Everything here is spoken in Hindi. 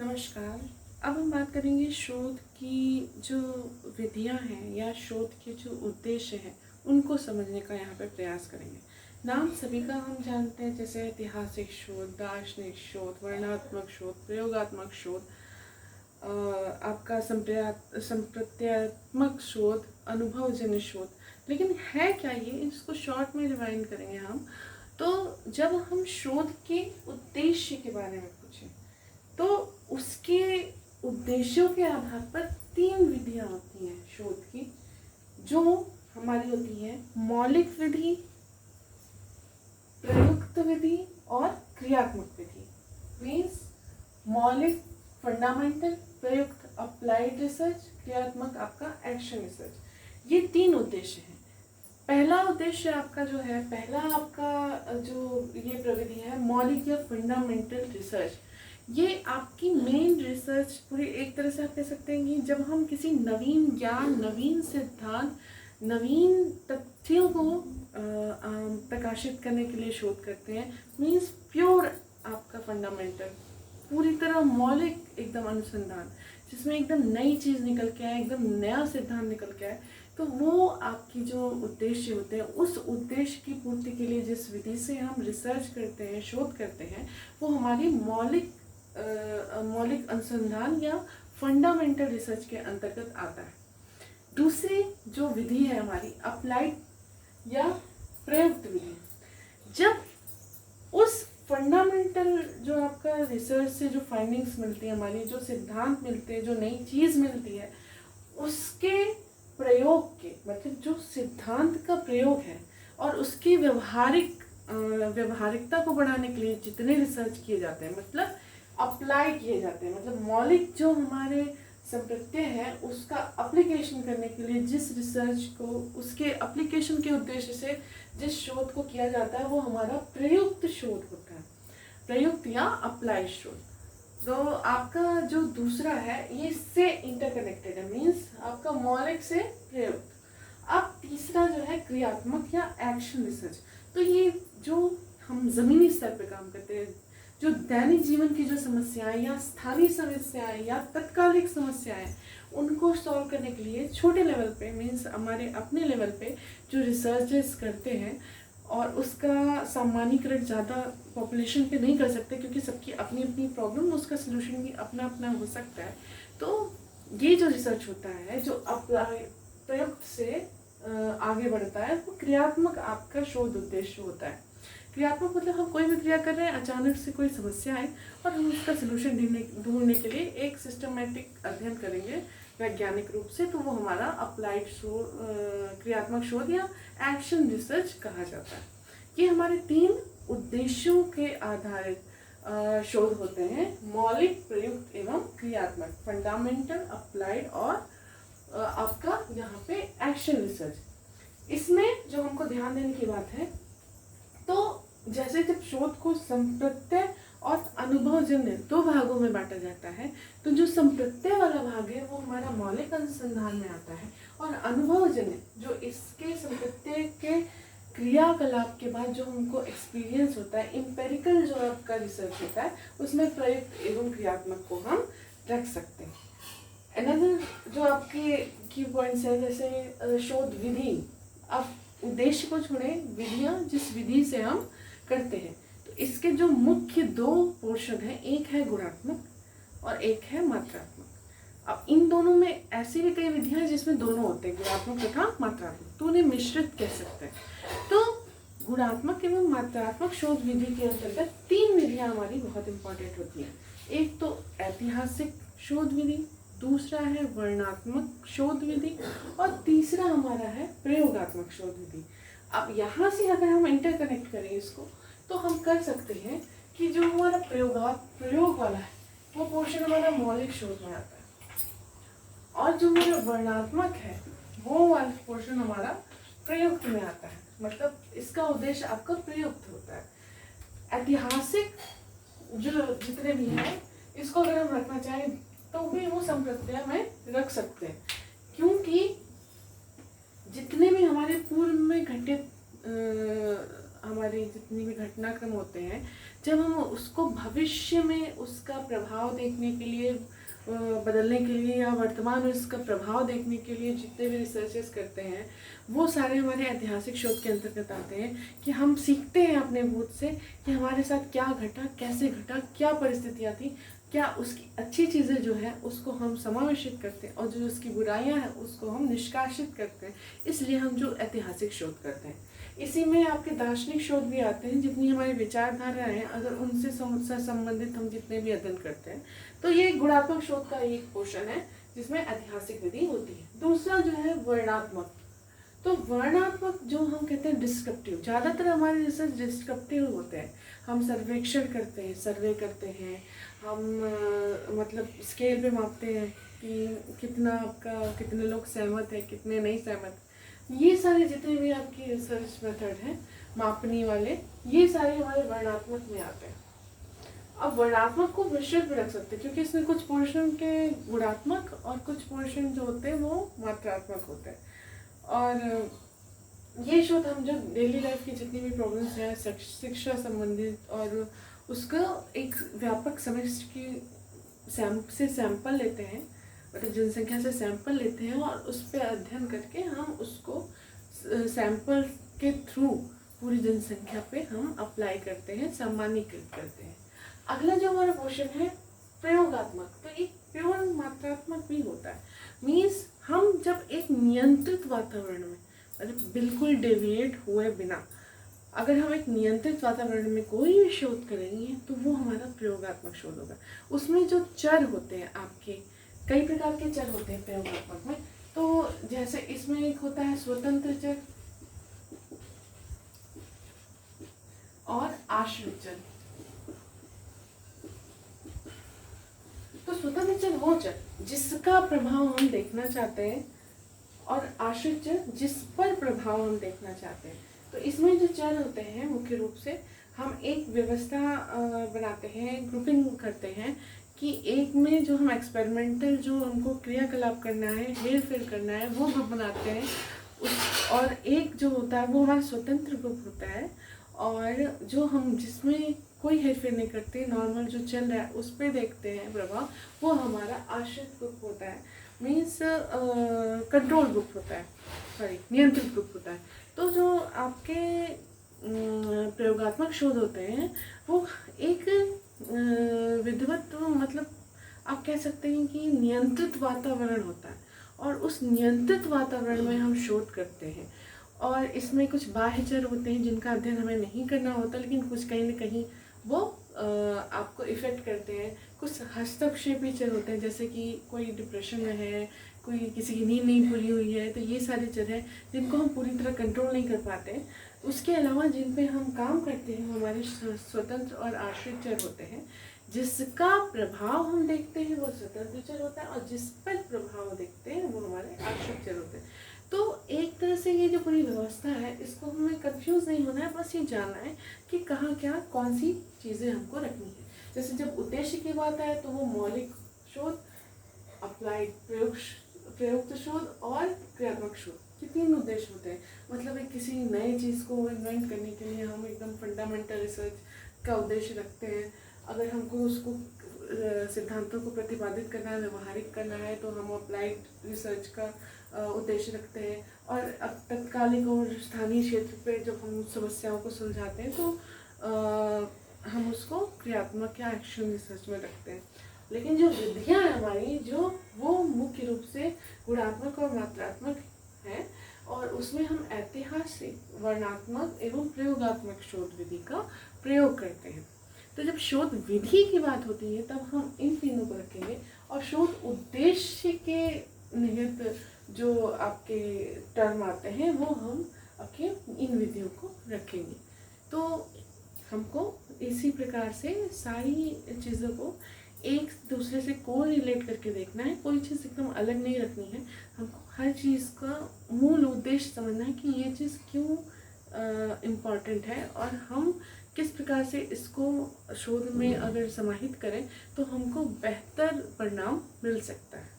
नमस्कार। अब हम बात करेंगे शोध की जो विधियां हैं या शोध के जो उद्देश्य हैं उनको समझने का यहाँ पे प्रयास करेंगे। नाम सभी का हम जानते हैं, जैसे ऐतिहासिक शोध, दार्शनिक शोध, वर्णनात्मक शोध, प्रयोगात्मक शोध, आपका संप्रत्यात्मक शोध, अनुभवजन्य शोध। लेकिन है क्या ये, इसको शॉर्ट में रिवाइंड करेंगे हम। तो जब हम शोध के उद्देश्य के बारे में पूछें तो उसके उद्देश्यों के आधार पर 3 विधियां होती हैं शोध की, जो हमारी होती हैं मौलिक विधि, प्रयुक्त विधि और क्रियात्मक विधि। मीन्स मौलिक फंडामेंटल, प्रयुक्त अप्लाइड रिसर्च, क्रियात्मक आपका एक्शन रिसर्च। ये 3 उद्देश्य हैं। पहला उद्देश्य आपका जो है, पहला आपका जो ये प्रविधि है मौलिक या फंडामेंटल रिसर्च, ये आपकी मेन रिसर्च पूरी एक तरह से आप कह सकते हैं कि जब हम किसी नवीन ज्ञान, नवीन सिद्धांत, नवीन तथ्यों को प्रकाशित करने के लिए शोध करते हैं। मीन्स प्योर आपका फंडामेंटल, पूरी तरह मौलिक एकदम अनुसंधान, जिसमें एकदम नई चीज़ निकल के आए, एकदम नया सिद्धांत निकल के आए। तो वो आपकी जो उद्देश्य होते हैं, उस उद्देश्य की पूर्ति के लिए जिस विधि से हम रिसर्च करते हैं, शोध करते हैं, वो हमारी मौलिक अनुसंधान या फंडामेंटल रिसर्च के अंतर्गत आता है। दूसरी जो विधि है हमारी अप्लाइड या प्रयुक्त विधि। जब उस फंडामेंटल जो आपका रिसर्च से जो फाइंडिंग्स मिलती है, हमारी जो सिद्धांत मिलते हैं, जो नई चीज़ मिलती है, उसके प्रयोग के मतलब जो सिद्धांत का प्रयोग है और उसकी व्यवहारिकता को बढ़ाने के लिए जितने रिसर्च किए जाते हैं, मतलब अप्लाई किए जाते हैं, मतलब मौलिक जो हमारे संप्रत्यय है उसका अप्लीकेशन करने के लिए जिस रिसर्च को, उसके एप्लीकेशन के उद्देश्य से जिस शोध को किया जाता है, वो हमारा प्रयुक्त शोध होता है, प्रयुक्त या अप्लाइड शोध। तो आपका जो दूसरा है ये इससे इंटरकनेक्टेड है, मीन्स आपका मौलिक से प्रयुक्त। अब तीसरा जो है क्रियात्मक या एक्शन रिसर्च। तो ये जो हम जमीनी स्तर पे काम करते हैं, जो दैनिक जीवन की जो समस्याएं या स्थानीय समस्याएं या तत्कालिक समस्याएं, उनको सॉल्व करने के लिए छोटे लेवल पे, मीन्स हमारे अपने लेवल पे जो रिसर्चेस करते हैं, और उसका सामान्यीकरण ज़्यादा पॉपुलेशन पे नहीं कर सकते क्योंकि सबकी अपनी अपनी प्रॉब्लम, उसका सलूशन भी अपना अपना हो सकता है। तो ये जो रिसर्च होता है, जो प्रयुक्त से आगे बढ़ता है, वो क्रियात्मक आपका शोध उद्देश्य होता है। क्रियात्मक मतलब हम कोई भी क्रिया कर रहे हैं, अचानक से कोई समस्या आए और हम उसका सलूशन ढूंढने के लिए एक सिस्टमेटिक अध्ययन करेंगे वैज्ञानिक रूप से, तो वो हमारा अप्लाइड शोध, क्रियात्मक शोध या एक्शन रिसर्च कहा जाता है। ये हमारे 3 उद्देश्यों के आधारित शोध होते हैं, मौलिक, प्रयुक्त एवं क्रियात्मक, फंडामेंटल, अप्लाइड और आपका यहाँ पे एक्शन रिसर्च। इसमें जो हमको ध्यान देने की बात है, तो जैसे जब शोध को संप्रत्यय और अनुभवजन्य 2 भागों में बांटा जाता है, तो जो संप्रत्यय वाला भाग है वो हमारा मौलिक अनुसंधान में आता है, और अनुभवजन्य जो इसके संप्रत्यय के क्रियाकलाप के बाद जो हमको एक्सपीरियंस होता है, एम्पेरिकल जो आपका रिसर्च होता है, उसमें प्रयुक्त एवं क्रियात्मक को हम रख सकते हैं। अनदर जो आपके की पॉइंट्स है, जैसे शोध विधि। अब उद्देश्य को छोड़े, विधियां जिस विधि से हम करते हैं, तो इसके जो मुख्य 2 पोर्शन हैं, एक है गुणात्मक और एक है मात्रात्मक। अब इन दोनों में ऐसी भी कई विधियां हैं जिसमें दोनों होते हैं, गुणात्मक तथा मात्रात्मक, तो उन्हें मिश्रित कह सकते हैं। तो गुणात्मक एवं मात्रात्मक शोध विधि के अंतर्गत 3 विधियां हमारी बहुत इंपॉर्टेंट होती हैं। एक तो ऐतिहासिक शोध विधि, दूसरा है वर्णनात्मक शोध विधि और तीसरा हमारा है प्रयोगात्मक शोध विधि। अब यहाँ से अगर हम इंटरकनेक्ट करें इसको, तो हम कर सकते हैं कि जो हमारा प्रयोग वाला है वो पोर्शन हमारा मौलिक शोध में आता है, और जो मेरा वर्णनात्मक है वो वाला पोर्शन हमारा प्रयुक्त में आता है। मतलब इसका उद्देश्य आपका प्रयुक्त होता है। ऐतिहासिक जो जितने भी हैं, इसको अगर हम रखना चाहें तो भी वो संप्रत्यय में रख सकते हैं, क्योंकि जितने भी हमारे पूर्व में घटित हमारे जितने भी घटनाक्रम होते हैं, जब हम उसको भविष्य में उसका प्रभाव देखने के लिए, बदलने के लिए, या वर्तमान में इसका प्रभाव देखने के लिए जितने भी रिसर्चेस करते हैं, वो सारे हमारे ऐतिहासिक शोध के अंतर्गत आते हैं। कि हम सीखते हैं अपने भूत से कि हमारे साथ क्या घटा, कैसे घटा, क्या परिस्थितियाँ थी, क्या उसकी अच्छी चीज़ें जो है उसको हम समावेशित करते हैं, और जो उसकी बुराइयां हैं उसको हम निष्कासित करते हैं। इसलिए हम जो ऐतिहासिक शोध करते हैं, इसी में आपके दार्शनिक शोध भी आते हैं। जितनी हमारी विचारधारा है, अगर उनसे संबंधित हम जितने भी अध्ययन करते हैं, तो ये गुणात्मक शोध का एक पोर्शन है जिसमें ऐतिहासिक विधि होती है। दूसरा जो है वर्णनात्मक। तो वर्णनात्मक जो हम कहते हैं डिस्क्रिप्टिव, ज़्यादातर हमारे रिसर्च डिस्क्रिप्टिव होते हैं। हम सर्वेक्षण करते हैं, सर्वे करते हैं, हम मतलब स्केल पे मापते हैं कि कितना आपका, कितने लोग सहमत हैं, कितने नहीं सहमत। ये सारे जितने भी आपकी रिसर्च मेथड हैं मापने वाले, ये सारे हमारे वर्णनात्मक में आते हैं। अब वर्णनात्मक को मिश्रित भी रख सकते हैं, क्योंकि इसमें कुछ पोर्शन के गुणात्मक और कुछ पोर्शन जो होते हैं वो मात्रात्मक होते हैं। और ये शोध हम जो डेली लाइफ की जितनी भी प्रॉब्लम्स हैं शिक्षा संबंधित, और उसका एक व्यापक समझ की सैंपल लेते हैं, मतलब जनसंख्या से सैंपल लेते हैं, और उस पर अध्ययन करके हम उसको सैंपल के थ्रू पूरी जनसंख्या पे हम अप्लाई करते हैं, सामान्यीकृत करते हैं। अगला जो हमारा क्वेश्चन है प्रयोगात्मक, तो एक प्योर मात्रात्मक भी होता है। मीन्स हम जब एक नियंत्रित वातावरण में, मतलब बिल्कुल डेविएट हुए बिना, अगर हम एक नियंत्रित वातावरण में कोई भी शोध करेंगे तो वो हमारा प्रयोगात्मक शोध होगा। उसमें जो चर होते हैं आपके, कई प्रकार के चर होते हैं प्रयोगात्मक में। तो जैसे इसमें एक होता है स्वतंत्र चर और आश्रित चर। तो स्वतंत्र चर वो चर जिसका प्रभाव हम देखना चाहते हैं, और आश्रित चर जिस पर प्रभाव हम देखना चाहते हैं। तो इसमें जो चर होते हैं मुख्य रूप से हम एक व्यवस्था बनाते हैं, ग्रुपिंग करते हैं कि एक में जो हम एक्सपेरिमेंटल जो हमको क्रियाकलाप करना है, हेर फेर करना है, वो ग्रुप बनाते हैं और एक जो होता है वो हमारा स्वतंत्र ग्रुप होता है, और जो हम जिसमें कोई हेर फेर नहीं करते, नॉर्मल जो चल रहा है उस पर देखते हैं प्रभाव, वो हमारा आश्रित ग्रुप होता है। मीन्स कंट्रोल ग्रुप होता है, सॉरी नियंत्रित ग्रुप होता है। तो जो आपके प्रयोगात्मक शोध होते हैं वो एक विधिवत, मतलब आप कह सकते हैं कि नियंत्रित वातावरण होता है, और उस नियंत्रित वातावरण में हम शोध करते हैं। और इसमें कुछ बाह्य चर होते हैं जिनका अध्ययन हमें नहीं करना होता, लेकिन कुछ कहीं ना कहीं वो आपको इफ़ेक्ट करते हैं। कुछ हस्तक्षेपी चर होते हैं, जैसे कि कोई डिप्रेशन में है, कोई किसी की नींद नहीं पूरी हुई है, तो ये सारे चर हैं जिनको हम पूरी तरह कंट्रोल नहीं कर पाते। उसके अलावा जिन पे हम काम करते हैं हमारे स्वतंत्र और आश्रित चर होते हैं। जिसका प्रभाव हम देखते हैं वो स्वतंत्र चर होता है, और जिस पर प्रभाव देखते हैं वो हमारे आश्रित चर होते हैं। तो एक तरह से ये जो पूरी व्यवस्था है, इसको हमें कंफ्यूज नहीं होना है, बस ये जानना है कि कहाँ क्या कौन सी चीज़ें हमको रखनी है। जैसे जब उद्देश्य की बात आए तो वो मौलिक शोध, अप्लाइड प्रयुक्त शोध और क्रियात्मक शोध, ये तीन उद्देश्य होते हैं। मतलब एक किसी नए चीज़ को इन्वेंट करने के लिए हम एकदम फंडामेंटल रिसर्च का उद्देश्य रखते हैं। अगर हमको उसको सिद्धांतों को प्रतिपादित करना है, व्यवहारिक करना है, तो हम अप्लाइड रिसर्च का उद्देश्य रखते हैं। और अब तत्कालिक और स्थानीय क्षेत्र पे जब हम समस्याओं को सुलझाते हैं तो हम उसको क्रियात्मक या एक्शन रिसर्च में रखते हैं। लेकिन जो विधियाँ हैं हमारी, जो वो मुख्य रूप से गुणात्मक और मात्रात्मक हैं, और उसमें हम ऐतिहासिक, वर्णनात्मक एवं प्रयोगात्मक शोध विधि का प्रयोग करते हैं। तो जब शोध विधि की बात होती है तब हम इन तीनों को रखेंगे, और शोध उद्देश्य के निहित जो आपके टर्म आते हैं वो हम आपके इन विधियों को रखेंगे। तो हमको इसी प्रकार से सारी चीज़ों को एक दूसरे से को रिलेट करके देखना है, कोई चीज़ एकदम अलग नहीं रखनी है। हमको हर चीज़ का मूल उद्देश्य समझना है कि ये चीज़ क्यों इम्पॉर्टेंट है, और हम किस प्रकार से इसको शोध में अगर समाहित करें तो हमको बेहतर परिणाम मिल सकता है।